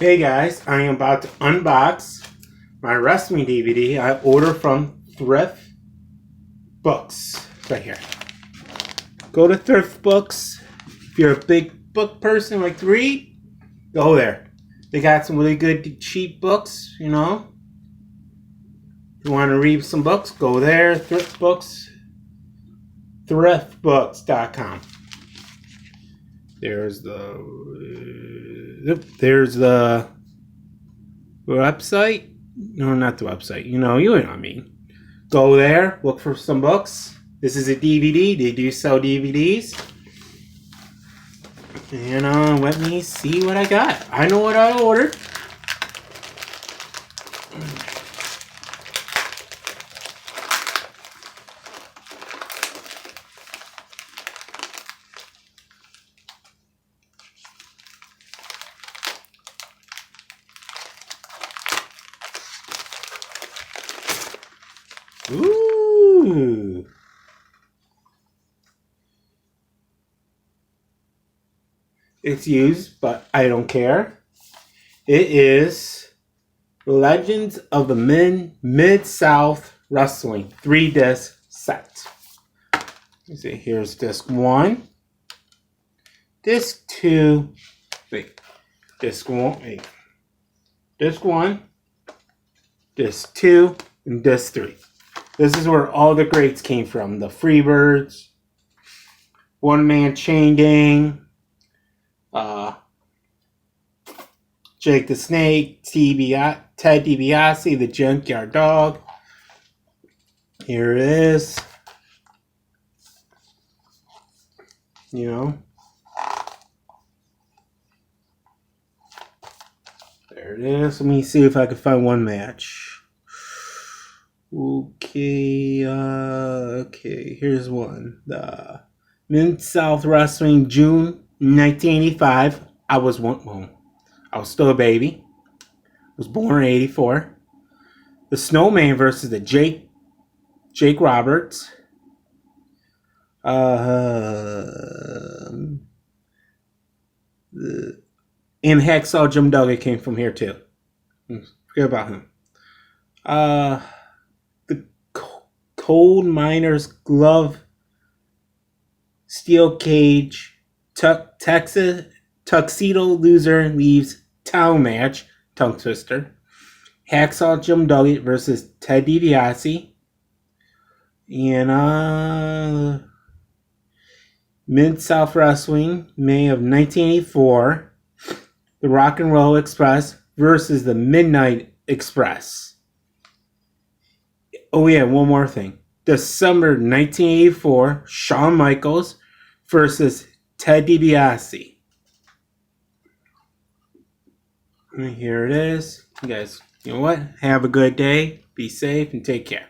Hey guys, I am about to unbox my wrestling DVD I ordered from Thriftbooks. Right here. Go to Thriftbooks. If you're a big book person like to read, go there. They got some really good cheap books, you know. If you want to read some books, go there. Thriftbooks. Thriftbooks.com. There's the website. No, not the website. You know what I mean. Go there, look for some books. This is a DVD. They do sell DVDs. And let me see what I got. I know what I ordered. Ooh. It's used, but I don't care. It is Legends of the Mid-South Wrestling 3-disc set. Let's see, here's disc 1. Disc 2. Wait. Disc 1. Wait. Disc 1. Disc 2. And disc 3. This is where all the greats came from. The Freebirds, One Man Chain Gang, Jake the Snake, Ted DiBiase, the Junkyard Dog. Here it is. You know. There it is. Let me see if I can find one match. Okay, here's one. The Mid-South Wrestling, June 1985. I was still a baby. I was born in 84. The Snowman versus the Jake Roberts. And Hacksaw Jim Duggan came from here too. Forget about him. The Cold Miner's Glove, Steel Cage, Texas Tuxedo Loser Leaves Town Match, Tongue Twister. Hacksaw Jim Duggan versus Ted DiBiase. And Mid-South Wrestling, May of 1984. The Rock and Roll Express versus the Midnight Express. Oh yeah, one more thing. December 1984, Shawn Michaels versus Ted DiBiase. And here it is. You guys, you know what? Have a good day. Be safe and take care.